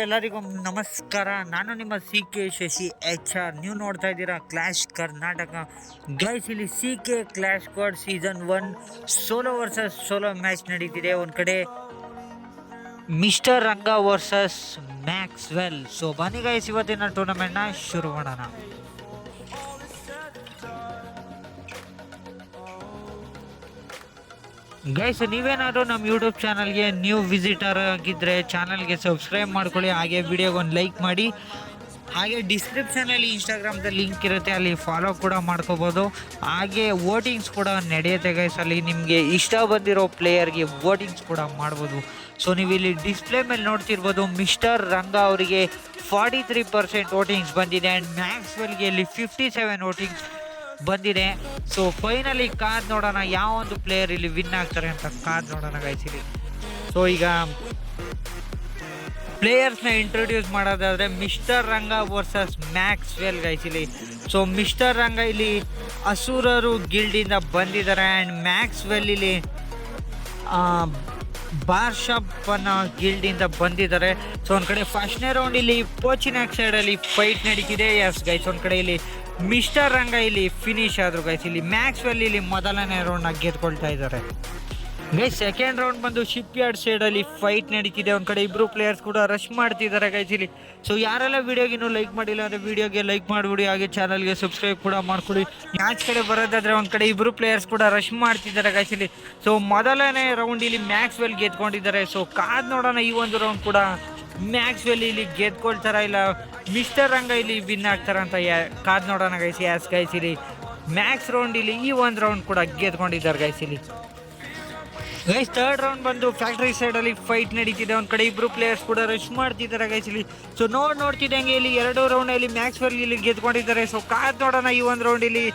ಎಲ್ಲರಿಗೂ ನಮಸ್ಕಾರ. ನಾನು ನಿಮ್ಮ C K Shashi H R. ನೀವು ನೋಡ್ತಾ ಇದ್ದೀರಾ ಕ್ಲಾಶ್ ಕರ್ನಾಟಕ. ಗೈಸ್, ಇಲ್ಲಿ C K clash squad season 1 solo versus solo match ನಡೀತಿದೆ. ಒಂದು ಕಡೆ mister Ranga versus Maxwell. So ಬನ್ನಿ ಗೈಸ್, ಇವತ್ತಿನ ಟೂರ್ನಮೆಂಟ್ನ ಶುರು ಮಾಡೋಣ. ಗೈಸ್, ನೀವೇನಾದರೂ ನಮ್ಮ ಯೂಟ್ಯೂಬ್ ಚಾನಲ್ಗೆ ನ್ಯೂ ವಿಸಿಟರ್ ಆಗಿದ್ದರೆ ಚಾನಲ್ಗೆ ಸಬ್ಸ್ಕ್ರೈಬ್ ಮಾಡ್ಕೊಳ್ಳಿ. ಹಾಗೆ ವಿಡಿಯೋಗೆ ಒಂದು ಲೈಕ್ ಮಾಡಿ. ಹಾಗೆ ಡಿಸ್ಕ್ರಿಪ್ಷನಲ್ಲಿ ಇನ್ಸ್ಟಾಗ್ರಾಮ್ದ ಲಿಂಕ್ ಇರುತ್ತೆ, ಅಲ್ಲಿ ಫಾಲೋ ಕೂಡ ಮಾಡ್ಕೋಬೋದು. ಹಾಗೆ ವೋಟಿಂಗ್ಸ್ ಕೂಡ ನಡೆಯುತ್ತೆ ಗೈಸ್. ಅಲ್ಲಿ ನಿಮಗೆ ಇಷ್ಟ ಬಂದಿರೋ ಪ್ಲೇಯರ್ಗೆ ವೋಟಿಂಗ್ಸ್ ಕೂಡ ಮಾಡ್ಬೋದು. ಸೊ ನೀವು ಇಲ್ಲಿ ಡಿಸ್ಪ್ಲೇ ಮೇಲೆ ನೋಡ್ತಿರ್ಬೋದು, ಮಿಸ್ಟರ್ ರಂಗ ಅವರಿಗೆ 43% ವೋಟಿಂಗ್ಸ್ ಬಂದಿದೆ. ಆ್ಯಂಡ್ ಮ್ಯಾಕ್ಸ್ವೆಲ್ಗೆ ಇಲ್ಲಿ 57 ವೋಟಿಂಗ್ಸ್ ಬಂದಿದೆ. ಸೊ ಫೈನಲಿ ಕಾದ್ ನೋಡೋಣ ಯಾವ ಒಂದು ಪ್ಲೇಯರ್ ಇಲ್ಲಿ ವಿನ್ ಆಗ್ತಾರೆ ಅಂತ ಕಾದ್ ನೋಡೋಣ ಗೈಸ್ ಇಲ್ಲಿ. ಸೊ ಈಗ ಪ್ಲೇಯರ್ಸ್ನ ಇಂಟ್ರೊಡ್ಯೂಸ್ ಮಾಡೋದಾದ್ರೆ mister Ranga versus Maxwell guys ಇಲ್ಲಿ. ಸೊ ಮಿಸ್ಟರ್ ರಂಗ ಇಲ್ಲಿ ಅಸುರರು ಗಿಲ್ಡಿಂದ ಬಂದಿದ್ದಾರೆ. ಆ್ಯಂಡ್ ಮ್ಯಾಕ್ಸ್ವೆಲ್ ಇಲ್ಲಿ ಬಾರ್ಷಪ್ಪನ ಗಿಲ್ಡಿಂದ ಬಂದಿದ್ದಾರೆ. ಸೊ ಒಂದು ಕಡೆ ಫಸ್ಟ್ನೇ ರೌಂಡ್ ಇಲ್ಲಿ ಪೋಚಿನಾಕ್ ಸೈಡಲ್ಲಿ ಫೈಟ್ ನಡೀತಿದೆ. ಎಸ್ ಗೈಸ್, ಒಂದು ಕಡೆ ಇಲ್ಲಿ ಮಿಸ್ಟರ್ ರಂಗ ಇಲ್ಲಿ ಫಿನಿಶ್ ಆದರು ಗೈಸ್. ಇಲ್ಲಿ ಮ್ಯಾಕ್ಸ್ವೆಲ್ ಇಲ್ಲಿ ಮೊದಲನೇ ರೌಂಡ್ನ ಗೆದ್ಕೊಳ್ತಾ ಇದ್ದಾರೆ ಗೈಸ್. ಸೆಕೆಂಡ್ ರೌಂಡ್ ಬಂದು ಶಿಪ್ ಯಾರ್ಡ್ ಸೈಡಲ್ಲಿ ಫೈಟ್ ನಡೀತಿದೆ. ಒಂದು ಕಡೆ ಇಬ್ಬರು ಪ್ಲೇಯರ್ಸ್ ಕೂಡ ರಶ್ ಮಾಡ್ತಿದ್ದಾರೆ ಗೈಸ್ ಇಲ್ಲಿ. ಸೊ ಯಾರೆಲ್ಲ ವಿಡಿಯೋಗಿನ್ನೂ ಲೈಕ್ ಮಾಡಿಲ್ಲ ಅಂದರೆ ವಿಡಿಯೋಗೆ ಲೈಕ್ ಮಾಡಿಬಿಡಿ. ಹಾಗೆ ಚಾನಲ್ಗೆ ಸಬ್ಸ್ಕ್ರೈಬ್ ಕೂಡ ಮಾಡ್ಕೊಡಿ. ಮ್ಯಾಚ್ ಕಡೆ ಬರೋದಾದರೆ ಒಂದು ಕಡೆ ಇಬ್ಬರು ಪ್ಲೇಯರ್ಸ್ ಕೂಡ ರಶ್ ಮಾಡ್ತಿದ್ದಾರೆ ಗೈಸ್ ಇಲ್ಲಿ. ಸೊ ಮೊದಲನೇ ರೌಂಡ್ ಇಲ್ಲಿ ಮ್ಯಾಕ್ಸ್ವೆಲ್ ಗೆದ್ಕೊಂಡಿದ್ದಾರೆ. ಸೊ ಕಾದ್ ನೋಡೋಣ ಈ ಒಂದು ರೌಂಡ್ ಕೂಡ ಮ್ಯಾಕ್ಸ್ವೆಲ್ ಇಲ್ಲಿ ಗೆದ್ಕೊಳ್ತಾರ ಇಲ್ಲ ಮಿಸ್ಟರ್ ರಂಗ ಇಲ್ಲಿ ವಿನ್ ಆಗ್ತಾರ ಅಂತ ಕಾದ್ ನೋಡೋಣ ಗೈಸ್. ಯಾಸ್ ಗೈಸ್ ಇಲ್ಲಿ ಮ್ಯಾಕ್ಸ್ ರೌಂಡ್ ಇಲ್ಲಿ ಈ ಒಂದು ರೌಂಡ್ ಕೂಡ ಗೆದ್ಕೊಂಡಿದ್ದಾರೆ ಗೈಸ್ ಇಲ್ಲಿ. ಗೈಸ್ ಥರ್ಡ್ ರೌಂಡ್ ಬಂದು ಫ್ಯಾಕ್ಟ್ರಿ ಸೈಡಲ್ಲಿ ಫೈಟ್ ನಡೀತಿದೆ. ಒಂದು ಕಡೆ ಇಬ್ಬರು ಪ್ಲೇಯರ್ಸ್ ಕೂಡ ರಶ್ ಮಾಡ್ತಿದ್ದಾರೆ ಗೈಸ್ ಇಲ್ಲಿ. ಸೊ ನೋಡ್ತಿದ್ದಂಗೆ ಇಲ್ಲಿ ಎರಡು ರೌಂಡಲ್ಲಿ ಮ್ಯಾಕ್ಸ್ವೆಲ್ ಇಲ್ಲಿ ಗೆದ್ಕೊಂಡಿದ್ದಾರೆ. ಸೊ ಕಾದ್ ನೋಡೋಣ ಈ ಒಂದು ರೌಂಡ್ ಇಲ್ಲಿ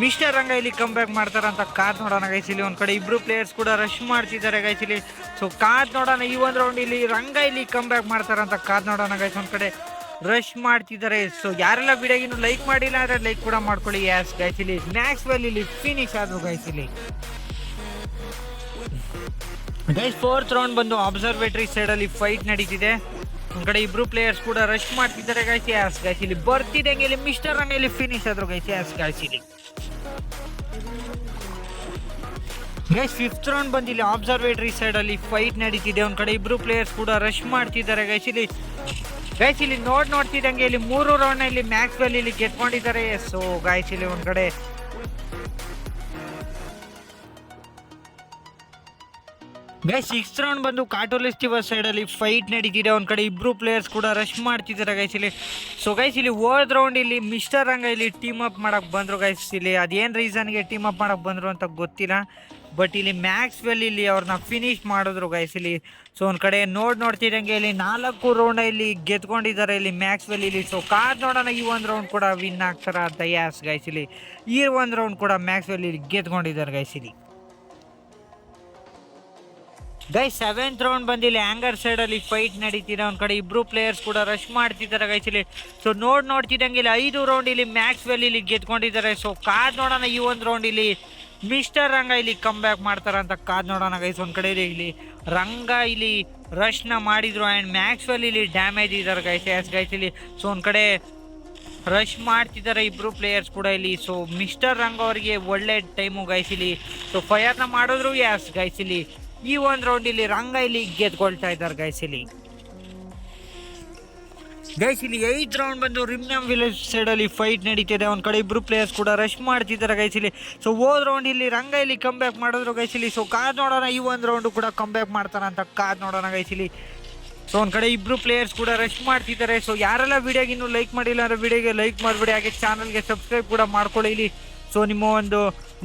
ಮಿಸ್ಟರ್ ರಂಗ ಇಲ್ಲಿ ಕಮ್ ಬ್ಯಾಕ್ ಮಾಡ್ತಾರ ಅಂತ ಕಾದ್ ನೋಡೋಣ ಗೈಸ್ ಇಲ್ಲಿ. ಒಂದು ಕಡೆ ಇಬ್ಬರು ಪ್ಲೇಯರ್ಸ್ ಕೂಡ ರಶ್ ಮಾಡ್ತಿದ್ದಾರೆ ಗೈಸ್ ಇಲ್ಲಿ. ಸೊ ಕಾದ್ ನೋಡೋಣ ಈ ಒಂದು ರೌಂಡ್ ಇಲ್ಲಿ ರಂಗ ಇಲ್ಲಿ ಕಮ್ ಬ್ಯಾಕ್ ಮಾಡ್ತಾರ ಅಂತ ಕಾದ್ ನೋಡೋಣ ಗೈಸ್. ಒಂದು ಕಡೆ ರಶ್ ಮಾಡ್ತಿದ್ದಾರೆ. ಸೊ ಯಾರೆಲ್ಲ ವಿಡಿಯೋಗಿನ್ನು ಲೈಕ್ ಮಾಡಿಲ್ಲ ಅಂದರೆ ಲೈಕ್ ಕೂಡ ಮಾಡ್ಕೊಳ್ಳಿ. ಯಾಸ್ ಗೈಸ್ ಇಲ್ಲಿ ಮ್ಯಾಕ್ಸ್ವೆಲ್ ಇಲ್ಲಿ ಫಿನಿಶ್ ಆದ್ರು ಗೈಸ್ ಇಲ್ಲಿ. ಗೈಸ್ ಫೋರ್ತ್ ರೌಂಡ್ ಬಂದು ಅಬ್ಸರ್ವೇಟರಿ ಸೈಡಲ್ಲಿ ಫೈಟ್ ನಡೀತಿದೆ. ಒಂದು ಕಡೆ ಇಬ್ರು ಪ್ಲೇಯರ್ಸ್ ಕೂಡ ರಶ್ ಮಾಡ್ತಿದ್ದಾರೆ ಗೈಸ್. ಯಾಸ್ ಗೈಸ್ ಇಲ್ಲಿ ಬರ್ತಿದ್ದಂಗೆ ಇಲ್ಲಿ ಮಿಸ್ಟರ್ ರಂಗ ಇಲ್ಲಿ ಫಿನಿಶ್ ಆದ್ರು ಗೈಸ್. ಯಾಸ್ ಗೈಸ್ ಇಲ್ಲಿ ಗೈಸ್ ಫಿಫ್ತ್ ರೌಂಡ್ ಬಂದು ಇಲ್ಲಿ ಅಬ್ಸರ್ವೇಟರಿ ಸೈಡಲ್ಲಿ ಫೈಟ್ ನಡೀತಿದೆ. ಒಂದು ಕಡೆ ಇಬ್ರು ಪ್ಲೇಯರ್ಸ್ ಕೂಡ ರಶ್ ಮಾಡ್ತಿದ್ದಾರೆ ಗೈಸ್ ಇಲ್ಲಿ. ಗೈಸ್ ಇಲ್ಲಿ ನೋಡ್ತಿದ್ದಂಗೆ ಇಲ್ಲಿ 3 ರೌಂಡ್ ಇಲ್ಲಿ ಮ್ಯಾಕ್ಸ್ವೆಲ್ ಇಲ್ಲಿ ಗೆದ್ಕೊಂಡಿದ್ದಾರೆ. ಸೊ ಗೈಸ್ ಇಲ್ಲಿ ಒಂದು ಕಡೆ ಗೈಸ್ ಸಿಕ್ಸ್ ರೌಂಡ್ ಬಂದು ಕಾಟೋಲಿಸ್ಟಿವರ್ ಸೈಡಲ್ಲಿ ಫೈಟ್ ನಡೀತಿದೆ. ಒಂದು ಕಡೆ ಇಬ್ಬರು ಪ್ಲೇಯರ್ಸ್ ಕೂಡ ರಶ್ ಮಾಡ್ತಿದ್ದಾರೆ ಗೈಸ್ ಇಲ್ಲಿ. ಸೊ ಗೈಸ್ ಇಲ್ಲಿ ಹೋದ ರೌಂಡ್ ಇಲ್ಲಿ ಮಿಸ್ಟರ್ ರಂಗ ಇಲ್ಲಿ ಟೀಮ್ ಅಪ್ ಮಾಡೋಕ್ಕೆ ಬಂದರು ಗೈಸ್ ಇಲ್ಲಿ. ಅದೇನು ರೀಸನ್ಗೆ ಟೀಮ್ ಅಪ್ ಮಾಡೋಕ್ಕೆ ಬಂದರು ಅಂತ ಗೊತ್ತಿಲ್ಲ. ಬಟ್ ಇಲ್ಲಿ ಮ್ಯಾಕ್ಸ್ವೆಲ್ ಇಲ್ಲಿ ಅವ್ರನ್ನ ಫಿನಿಶ್ ಮಾಡಿದ್ರು ಗೈಸ್ ಇಲ್ಲಿ. ಸೊ ಒಂದು ಕಡೆ ನೋಡ್ತಿದ್ದಂಗೆ ಇಲ್ಲಿ 4 ರೌಂಡ್ ಇಲ್ಲಿ ಗೆದ್ಕೊಂಡಿದ್ದಾರೆ ಇಲ್ಲಿ ಮ್ಯಾಕ್ಸ್ವೆಲ್ ಇಲ್ಲಿ. ಸೊ ಕಾದ್ ನೋಡೋಣ ಈ ಒಂದು ರೌಂಡ್ ಕೂಡ ವಿನ್ ಆಗ್ತಾರ ಅಂತ. ಯಾಸ್ ಗೈಸ್ ಇಲ್ಲಿ ಈ ಒಂದು ರೌಂಡ್ ಕೂಡ ಮ್ಯಾಕ್ಸ್ವೆಲ್ ಇಲ್ಲಿ ಗೆದ್ಕೊಂಡಿದ್ದಾರೆ ಗೈಸ್ ಇಲ್ಲಿ. ಗೈಸ್ ಸೆವೆಂತ್ ರೌಂಡ್ ಬಂದಿಲ್ಲಿ ಆ್ಯಂಗರ್ ಸೈಡಲ್ಲಿ ಫೈಟ್ ನಡೀತಿದೆ. ಒಂದು ಕಡೆ ಇಬ್ಬರು ಪ್ಲೇಯರ್ಸ್ ಕೂಡ ರಶ್ ಮಾಡ್ತಿದ್ದಾರೆ ಗೈಸ್ ಇಲ್ಲಿ. ಸೊ ನೋಡ್ತಿದ್ದಂಗೆ ಇಲ್ಲಿ 5 ರೌಂಡ್ ಇಲ್ಲಿ ಮ್ಯಾಕ್ಸ್ವೆಲ್ ಇಲ್ಲಿ ಗೆದ್ಕೊಂಡಿದ್ದಾರೆ. ಸೊ ಕಾದ್ ನೋಡೋಣ ಈ ಒಂದು ರೌಂಡ್ ಇಲ್ಲಿ ಮಿಸ್ಟರ್ ರಂಗ ಇಲ್ಲಿ ಕಮ್ ಬ್ಯಾಕ್ ಮಾಡ್ತಾರ ಅಂತ ಕಾದ್ ನೋಡೋಣ ಗೈಸ್. ಒಂದು ಕಡೆ ಇಲ್ಲಿ ರಂಗ ಇಲ್ಲಿ ರಶ್ನ ಮಾಡಿದ್ರು ಆ್ಯಂಡ್ ಮ್ಯಾಕ್ಸ್ವೆಲ್ ಇಲ್ಲಿ ಡ್ಯಾಮೇಜ್ ಇದ್ದಾರೆ ಗೈಸ್. ಯಾಸ್ ಗೈಸ್ ಇಲ್ಲಿ ಸೊ ಒಂದು ಕಡೆ ರಶ್ ಮಾಡ್ತಿದ್ದಾರೆ ಇಬ್ಬರು ಪ್ಲೇಯರ್ಸ್ ಕೂಡ ಇಲ್ಲಿ. ಸೊ ಮಿಸ್ಟರ್ ರಂಗ ಅವರಿಗೆ ಒಳ್ಳೆ ಟೈಮು ಗೈಸ್ ಇಲ್ಲಿ. ಸೊ ಫೈರ್ನ ಮಾಡಿದ್ರು. ಯಾಸ್ ಗೈಸ್ ಇಲ್ಲಿ ಈ ಒಂದು ರೌಂಡ್ ಇಲ್ಲಿ ರಂಗ ಇಲ್ಲಿ ಗೆದ್ಕೊಳ್ತಾ ಇದ್ದಾರೆ ಗೈಸ್ ಇಲ್ಲಿ. ಗೈಸ್ ಇಲ್ಲಿ 8th ರೌಂಡ್ ಬಂದು ರಿಮ್ನಮ್ ವಿಲೇಜ್ ಸೈಡಲ್ಲಿ ಫೈಟ್ ನಡೀತಿದೆ. ಒಂದು ಕಡೆ ಇಬ್ಬರು ಪ್ಲೇಯರ್ಸ್ ಕೂಡ ರಶ್ ಮಾಡ್ತಿದ್ದಾರೆ ಗೈಸ್ ಇಲ್ಲಿ. ಸೊ ಹೋದ ರೌಂಡ್ ಇಲ್ಲಿ ರಂಗ ಇಲ್ಲಿ ಕಮ್ ಬ್ಯಾಕ್ ಮಾಡಿದ್ರು ಗೈಸ್ ಇಲ್ಲಿ. ಸೊ ಕಾದ್ ನೋಡೋಣ ಈ ಒಂದು ರೌಂಡು ಕೂಡ ಕಮ್ ಬ್ಯಾಕ್ ಮಾಡ್ತಾನೆ ಅಂತ ಕಾದ್ ನೋಡೋಣ ಗೈಸ್ ಇಲ್ಲಿ. ಸೊ ಒಂದು ಕಡೆ ಇಬ್ಬರು ಪ್ಲೇಯರ್ಸ್ ಕೂಡ ರಶ್ ಮಾಡ್ತಿದ್ದಾರೆ. ಸೊ ಯಾರೆಲ್ಲ ವಿಡಿಯೋಗಿನ್ನೂ ಲೈಕ್ ಮಾಡಿಲ್ಲ ಅಂದರೆ ವಿಡಿಯೋಗೆ ಲೈಕ್ ಮಾಡಿಬಿಡಿ. ಹಾಗೆ ಚಾನಲ್ಗೆ ಸಬ್ಸ್ಕ್ರೈಬ್ ಕೂಡ ಮಾಡ್ಕೊಳ್ಳಿ ಇಲ್ಲಿ. ಸೊ ನಿಮ್ಮ ಒಂದು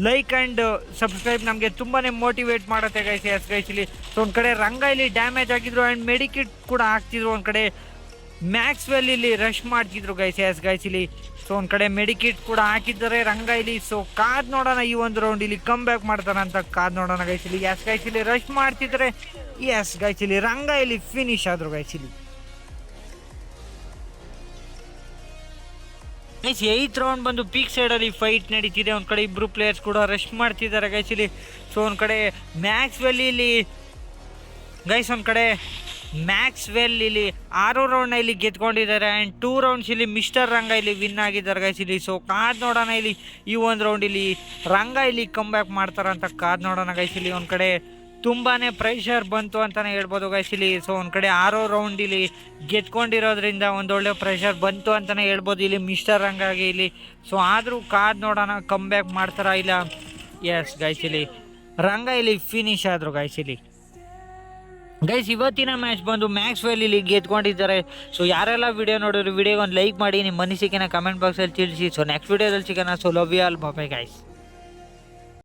ಲೈಕ್ ಆ್ಯಂಡ್ ಸಬ್ಸ್ಕ್ರೈಬ್ ನಮಗೆ ತುಂಬಾ ಮೋಟಿವೇಟ್ ಮಾಡುತ್ತೆ ಗೈಸ್. ಎಸ್ ಗೈಸ್ ಇಲ್ಲಿ ಸೊ ಒಂದು ಕಡೆ ರಂಗ ಇಲ್ಲಿ ಡ್ಯಾಮೇಜ್ ಆಗಿದ್ರು ಆ್ಯಂಡ್ ಮೆಡಿಕಿಟ್ ಕೂಡ ಹಾಕ್ತಿದ್ರು. ಒಂದು ಕಡೆ ಮ್ಯಾಕ್ಸ್ವೆಲ್ ಇಲ್ಲಿ ರಶ್ ಮಾಡ್ತಿದ್ರು ಗೈಸ್. ಎಸ್ ಗೈಸ್ ಇಲ್ಲಿ ಸೊ ಒಂದು ಕಡೆ ಮೆಡಿಕಿಟ್ ಕೂಡ ಹಾಕಿದ್ದಾರೆ ರಂಗ ಇಲ್ಲಿ. ಸೊ ಕಾದ್ ನೋಡೋಣ ಈ ಒಂದು ರೌಂಡ್ ಇಲ್ಲಿ ಕಮ್ ಬ್ಯಾಕ್ ಮಾಡ್ತಾನೆ ಅಂತ ಕಾದ್ ನೋಡೋಣ ಗೈಸ್ ಇಲ್ಲಿ. ಎಸ್ ಗೈಸ್ ಇಲ್ಲಿ ರಶ್ ಮಾಡ್ತಿದ್ದಾರೆ. ಎಸ್ ಗೈಸ್ ಇಲ್ಲಿ ರಂಗ ಇಲ್ಲಿ ಫಿನಿಶ್ ಆದ್ರು ಗೈಸ್ ಇಲ್ಲಿ. ಗೈಸ್ 8th ರೌಂಡ್ ಬಂದು ಪೀಕ್ ಸೈಡಲ್ಲಿ ಫೈಟ್ ನಡೀತಿದೆ. ಒಂದು ಕಡೆ ಇಬ್ಬರು ಪ್ಲೇಯರ್ಸ್ ಕೂಡ ರಶ್ ಮಾಡ್ತಿದ್ದಾರೆ ಗೈಸ್ ಇಲ್ಲಿ. ಸೊ ಒಂದು ಕಡೆ ಮ್ಯಾಕ್ಸ್ವೆಲ್ ಇಲ್ಲಿ ಗೈಸ್ ಒಂದು ಕಡೆ ಮ್ಯಾಕ್ಸ್ವೆಲ್ ಇಲ್ಲಿ 6 ರೌಂಡ್ನ ಇಲ್ಲಿ ಗೆದ್ಕೊಂಡಿದ್ದಾರೆ. ಆ್ಯಂಡ್ 2 ರೌಂಡ್ಸ್ ಇಲ್ಲಿ ಮಿಸ್ಟರ್ ರಂಗ ಇಲ್ಲಿ ವಿನ್ ಆಗಿದ್ದಾರೆ ಗೈಸ್ ಇಲ್ಲಿ. ಸೊ ಕಾದ್ ನೋಡೋಣ ಇಲ್ಲಿ ಈ ಒಂದು ರೌಂಡ್ ಇಲ್ಲಿ ರಂಗ ಇಲ್ಲಿ ಕಮ್ ಬ್ಯಾಕ್ ಮಾಡ್ತಾರಂತ ಕಾದ್ ನೋಡೋಣ ಗೈಸ್ ಇಲ್ಲಿ. ಒಂದು ಕಡೆ ತುಂಬಾ ಪ್ರೆಷರ್ ಬಂತು ಅಂತಲೇ ಹೇಳ್ಬೋದು ಗೈಸ್ ಇಲ್ಲಿ. ಸೊ ಒಂದು ಕಡೆ 6 ರೌಂಡ್ ಇಲ್ಲಿ ಗೆದ್ಕೊಂಡಿರೋದ್ರಿಂದ ಒಂದೊಳ್ಳೆ ಪ್ರೆಷರ್ ಬಂತು ಅಂತಲೇ ಹೇಳ್ಬೋದು ಇಲ್ಲಿ ಮಿಸ್ಟರ್ ರಂಗಾಗಿ ಇಲ್ಲಿ. ಸೊ ಆದರೂ ಕಾದ್ ನೋಡೋಣ ಕಮ್ ಬ್ಯಾಕ್ ಮಾಡ್ತಾರಾ ಇಲ್ಲ. ಎಸ್ ಗೈಸ್ ಇಲ್ಲಿ ರಂಗ ಇಲ್ಲಿ ಫಿನಿಶ್ ಆದರು ಗೈಸ್ ಇಲ್ಲಿ. ಗೈಸ್ ಇವತ್ತಿನ ಮ್ಯಾಚ್ ಬಂದು ಮ್ಯಾಕ್ಸ್ವೆಲ್ ಇಲ್ಲಿ ಗೆದ್ಕೊಂಡಿದ್ದಾರೆ. ಸೊ ಯಾರೆಲ್ಲ ವಿಡಿಯೋ ನೋಡಿದ್ರು ವಿಡಿಯೋಗೆ ಒಂದು ಲೈಕ್ ಮಾಡಿ, ನಿಮ್ಮ ಅನಿಸಿಕೆನ ಕಮೆಂಟ್ ಬಾಕ್ಸಲ್ಲಿ ತಿಳಿಸಿ. ಸೊ ನೆಕ್ಸ್ಟ್ ವಿಡಿಯೋದಲ್ಲಿ ಸಿಗೋಣ. So love you all, bye guys.